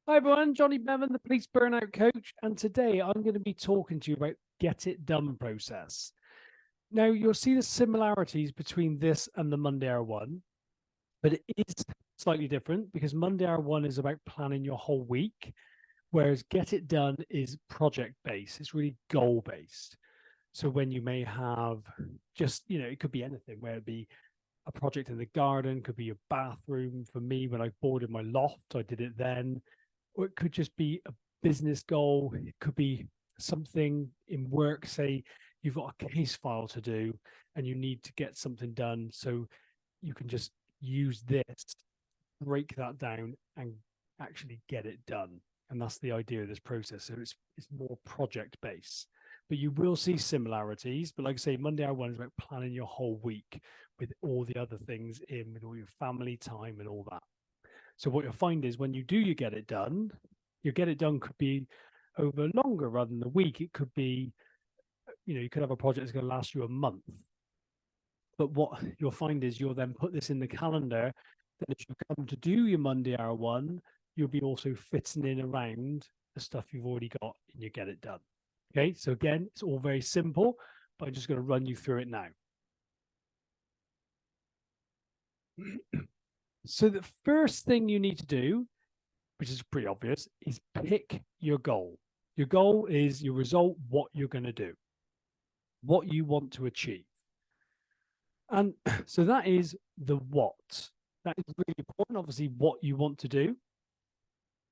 Hi everyone, Johnny Bevan, the police burnout coach, and today I'm going to be talking to you about get it done process. Now you'll see the similarities between this and the Monday Hour one, but it is slightly different because Monday Hour one is about planning your whole week, whereas get it done is project based. It's really goal based. So when you may have just, it could be anything, where it'd be a project in the garden, could be a bathroom. For me, when I boarded my loft, I did it then, or it could just be a business goal. It could be something in work. Say you've got a case file to do and you need to get something done. So you can just use this, break that down, and actually get it done. And that's the idea of this process. So it's more project based. But you will see similarities. But like I say, Monday Hour one is about planning your whole week with all the other things in, with all your family time and all that. So what you'll find is when you do you get it done, your get it done could be over longer rather than a week. It could be, you could have a project that's going to last you a month. But what you'll find is you'll then put this in the calendar. Then as you come to do your Monday Hour one, you'll be also fitting in around the stuff you've already got and you get it done. Okay, so again, it's all very simple, but I'm just going to run you through it now. So the first thing you need to do, which is pretty obvious, is pick your goal. Your goal is your result, what you're going to do, what you want to achieve. And so that is the what. That is really important, obviously, what you want to do.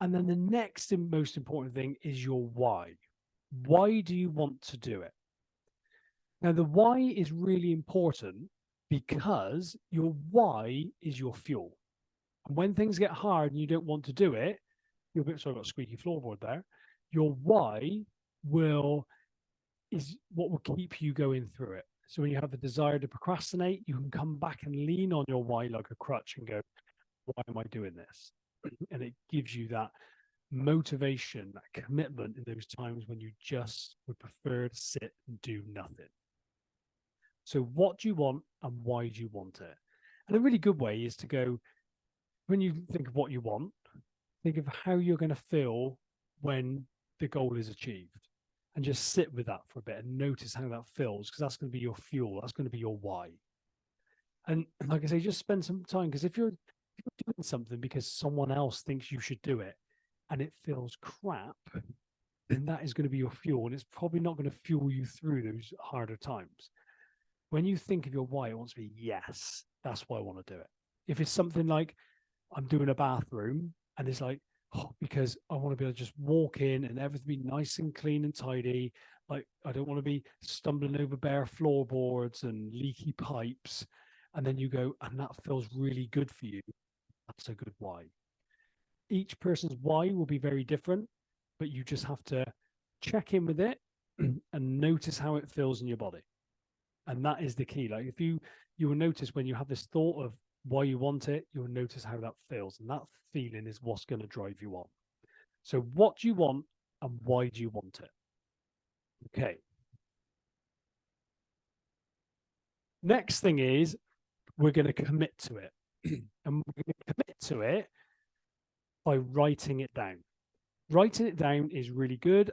And then the next and most important thing is your why. Why do you want to do it? Now, the why is really important because your why is your fuel. And when things get hard and you don't want to do it, you're a bit, sorry, I've got a squeaky floorboard there. Your why is what will keep you going through it. So when you have the desire to procrastinate, you can come back and lean on your why like a crutch and go, why am I doing this? And it gives you that motivation, that commitment in those times when you just would prefer to sit and do nothing. So what do you want and why do you want it? And a really good way is to go, when you think of what you want, think of how you're going to feel when the goal is achieved, and just sit with that for a bit and notice how that feels, because that's going to be your fuel. That's going to be your why. And like I say, just spend some time, because if you're doing something because someone else thinks you should do it and it feels crap, then that is going to be your fuel, and it's probably not going to fuel you through those harder times. When you think of your why, it wants to be, yes, that's why I want to do it. If it's something like, I'm doing a bathroom and it's like, oh, because I want to be able to just walk in and everything be nice and clean and tidy. Like, I don't want to be stumbling over bare floorboards and leaky pipes. And then you go, and that feels really good for you. That's a good why. Each person's why will be very different, but you just have to check in with it and notice how it feels in your body. And that is the key. Like, if you will notice when you have this thought of why you want it, you'll notice how that feels. And that feeling is what's going to drive you on. So what do you want and why do you want it? Okay. Next thing is we're going to commit to it. And we're going to commit to it by writing it down. Writing it down is really good.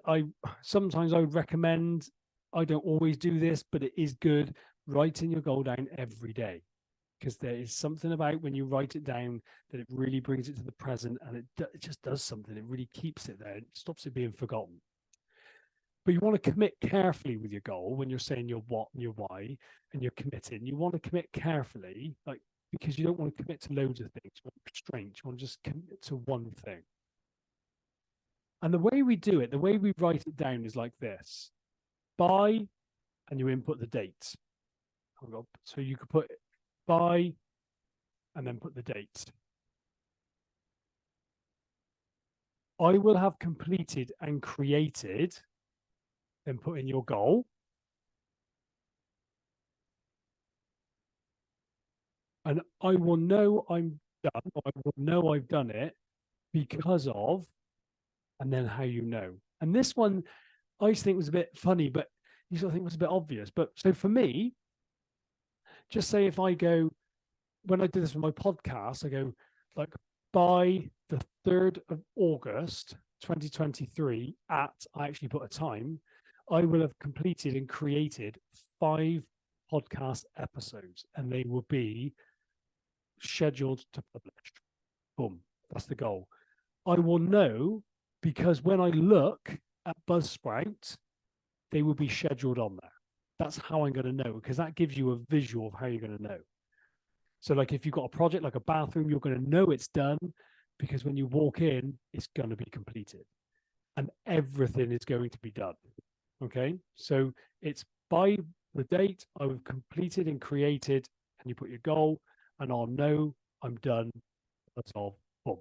Sometimes I would recommend, I don't always do this, but it is good, writing your goal down every day. Because there is something about when you write it down that it really brings it to the present, and it just does something. It really keeps it there. It stops it being forgotten. But you want to commit carefully with your goal when you're saying your what and your why, and you're committing. You want to commit carefully, like, because you don't want to commit to loads of things. You want restraint. You want to just commit to one thing. And the way we do it, the way we write it down is like this: by, and you input the date. So you could put by and then put the date. I will have completed and created, then put in your goal. And I will know I'm done, or I will know I've done it because of, and then how you know. And this one I used to think was a bit funny, but you sort of think was a bit obvious. But so for me, just say if I go, when I do this for my podcast, I go like, by the 3rd of August 2023 I actually put a time, I will have completed and created 5 podcast episodes, and they will be scheduled to publish. Boom. That's the goal. I will know because when I look at Buzzsprout, they will be scheduled on there. That's how I'm going to know, because that gives you a visual of how you're going to know. So like if you've got a project like a bathroom, you're going to know it's done because when you walk in, it's going to be completed and everything is going to be done. Okay. So it's by the date I've completed and created, and you put your goal, and I'll know I'm done. That's all. Boom.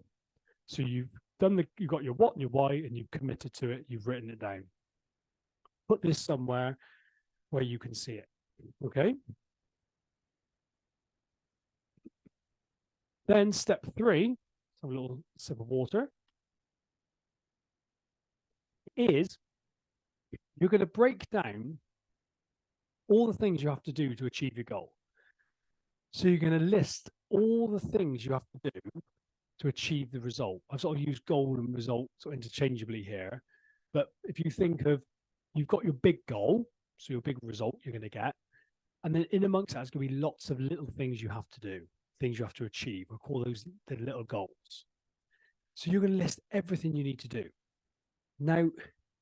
So you've got your what and your why, and you've committed to it. You've written it down. Put this somewhere where you can see it. Okay. Then step 3, have a little sip of water, is you're going to break down all the things you have to do to achieve your goal. So you're going to list all the things you have to do to achieve the result. I've sort of used goal and result sort of interchangeably here. But if you think of, you've got your big goal, so your big result you're going to get. And then in amongst that, there's going to be lots of little things you have to do, things you have to achieve. We'll call those the little goals. So you're going to list everything you need to do. Now,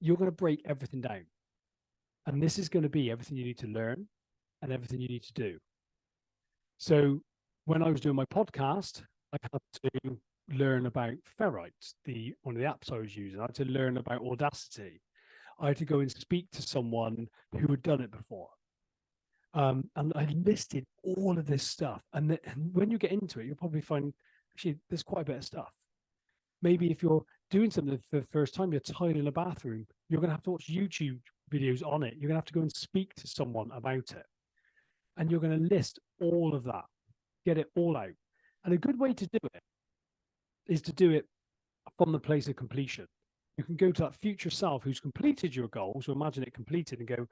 you're going to break everything down. And this is going to be everything you need to learn and everything you need to do. So when I was doing my podcast, I had to learn about Ferrite, one of the apps I was using. I had to learn about Audacity. I had to go and speak to someone who had done it before. And I listed all of this stuff. And when you get into it, you'll probably find, actually, there's quite a bit of stuff. Maybe if you're doing something for the first time, you're tiling a bathroom, you're going to have to watch YouTube videos on it. You're going to have to go and speak to someone about it. And you're going to list all of that, get it all out. And a good way to do it is to do it from the place of completion. You can go to that future self who's completed your goal, so imagine it completed, and go,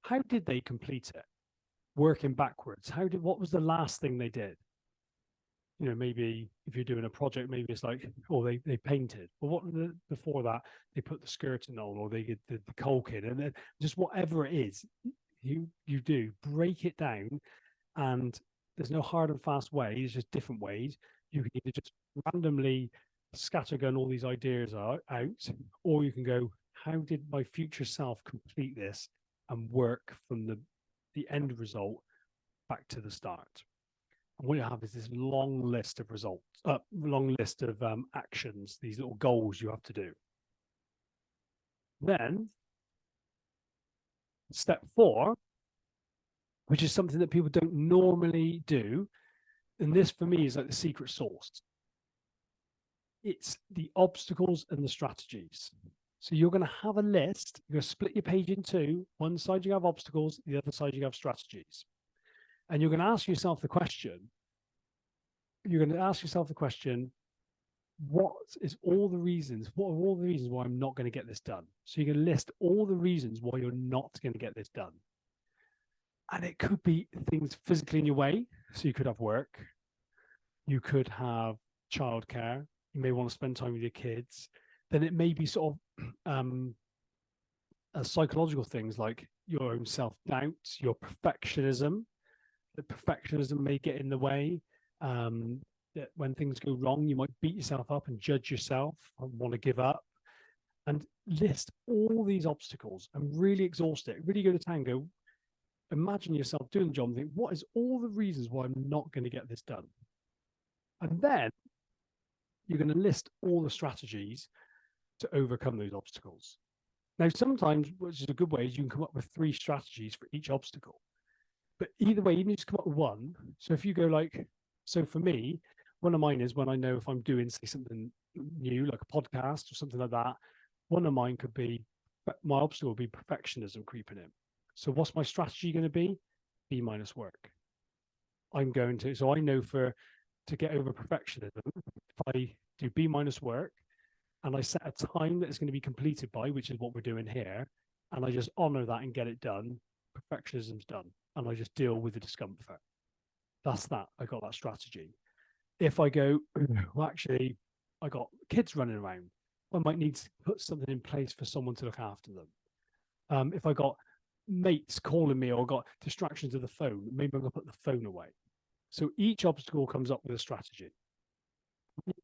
how did they complete it? Working backwards. What was the last thing they did? You know, maybe if you're doing a project, maybe it's like, oh, they painted. Well, what before that, they put the skirting on, or they did the caulking, and then just whatever it is, you do break it down, and there's no hard and fast way. It's just different ways. You can either just randomly scattergun all these ideas out, or you can go, how did my future self complete this and work from the end result back to the start? And what you have is this long list of results, long list of actions, these little goals you have to do. Then step 4, which is something that people don't normally do, and this for me is like the secret sauce. It's the obstacles and the strategies. So you're going to have a list. You're going to split your page in 2. One side you have obstacles, the other side you have strategies. And you're going to ask yourself the question, what are all the reasons why I'm not going to get this done? So you're going to list all the reasons why you're not going to get this done. And it could be things physically in your way. So you could have work. You could have childcare. You may want to spend time with your kids. Then it may be sort of psychological things like your own self-doubt, your perfectionism. That perfectionism may get in the way. That when things go wrong, you might beat yourself up and judge yourself and want to give up. And list all these obstacles and really exhaust it. Really go to town. Go, imagine yourself doing the job and think, what is all the reasons why I'm not going to get this done? And then you're going to list all the strategies to overcome those obstacles. Now, sometimes, which is a good way, is you can come up with 3 strategies for each obstacle. But either way, you need to come up with one. So if you go like, so for me, one of mine is when I know if I'm doing, say, something new, like a podcast or something like that, one of mine could be, my obstacle would be perfectionism creeping in. So what's my strategy going to be? B- work. I'm going to, so I know to get over perfectionism, if I do B- work and I set a time that it's going to be completed by, which is what we're doing here, and I just honor that and get it done, perfectionism's done. And I just deal with the discomfort. That's that. I got that strategy. If I go, well, actually, I got kids running around, I might need to put something in place for someone to look after them. If I got mates calling me or got distractions of the phone, maybe I'm going to put the phone away. So each obstacle comes up with a strategy.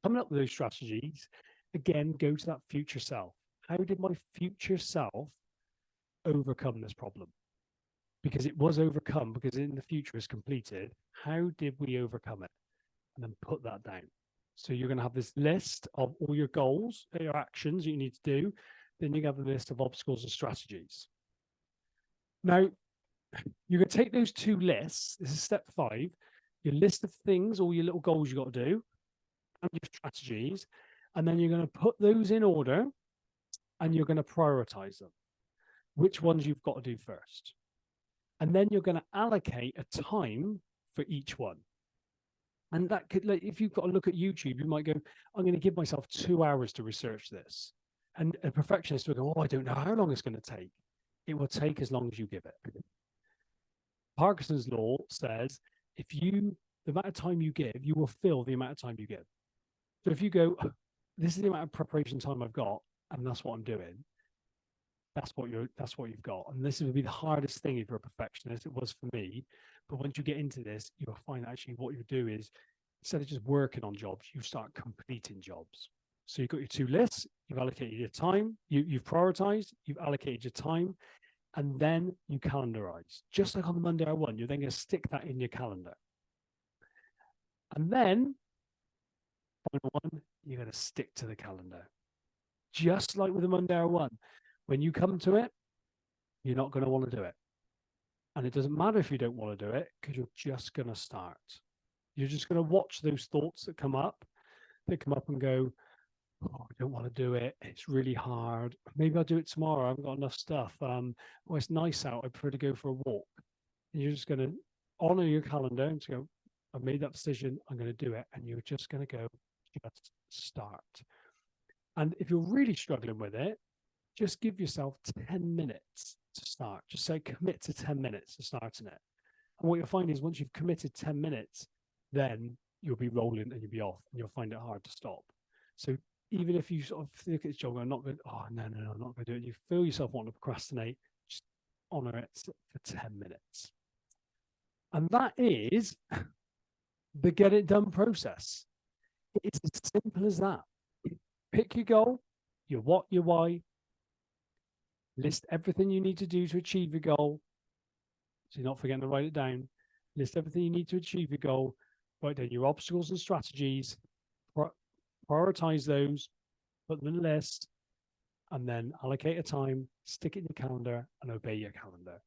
Coming up with those strategies, again, go to that future self. How did my future self overcome this problem? Because it was overcome, because in the future is completed. How did we overcome it? And then put that down. So you're going to have this list of all your goals, your actions you need to do. Then you have a list of obstacles and strategies. Now, you're going to take those two lists. This is step 5. Your list of things, all your little goals you got to do, and your strategies. And then you're going to put those in order and you're going to prioritize them. Which ones you've got to do first. And then you're going to allocate a time for each one. And that could, like, if you've got to look at YouTube, you might go, I'm going to give myself 2 hours to research this. And a perfectionist will go, oh, I don't know how long it's going to take. It will take as long as you give it. Parkinson's law says, the amount of time you give, you will fill the amount of time you give. So if you go, this is the amount of preparation time I've got, and that's what I'm doing, that's what you've got. And this would be the hardest thing if you're a perfectionist. It was for me. But once you get into this, you'll find actually what you do is, instead of just working on jobs, you start completing jobs. So you've got your 2 lists, you've allocated your time, you've prioritized, you've allocated your time, and then you calendarize. Just like on the Monday Hour 1, you're then going to stick that in your calendar. And then, final one, you're going to stick to the calendar. Just like with the Monday Hour 1, when you come to it, you're not going to want to do it. And it doesn't matter if you don't want to do it, because you're just going to start. You're just going to watch those thoughts that come up and go, oh, I don't want to do it. It's really hard. Maybe I'll do it tomorrow. I haven't got enough stuff. Oh, it's nice out. I prefer to go for a walk. And you're just going to honor your calendar and just go, I've made that decision. I'm going to do it. And you're just going to go, just start. And if you're really struggling with it, just give yourself 10 minutes to start. Just say commit to 10 minutes to starting it. And what you'll find is once you've committed 10 minutes, then you'll be rolling and you'll be off and you'll find it hard to stop. So even if you sort of think it's job, I'm not going, oh, no, I'm not going to do it. You feel yourself wanting to procrastinate, just honor it for 10 minutes. And that is the get it done process. It's as simple as that. Pick your goal, your what, your why. List everything you need to do to achieve your goal. So you're not forgetting to write it down. List everything you need to achieve your goal. Write down your obstacles and strategies. Prioritize those. Put them in a list. And then allocate a time. Stick it in your calendar and obey your calendar.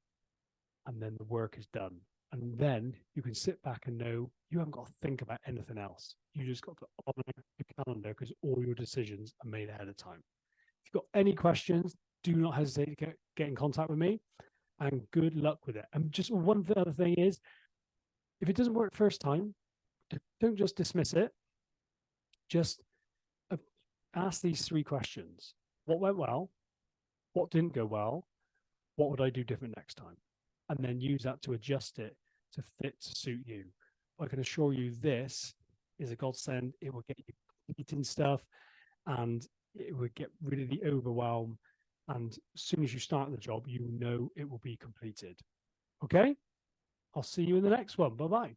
And then the work is done. And then you can sit back and know you haven't got to think about anything else. You just got to honor your calendar because all your decisions are made ahead of time. If you've got any questions, do not hesitate to get in contact with me, and good luck with it. And just one other thing is, if it doesn't work first time, don't just dismiss it. Just ask these 3 questions. What went well? What didn't go well? What would I do different next time? And then use that to adjust it to fit to suit you. I can assure you this is a godsend. It will get you eating stuff and it will get rid of the overwhelm. And as soon as you start the job, you know it will be completed. Okay? I'll see you in the next one. Bye-bye.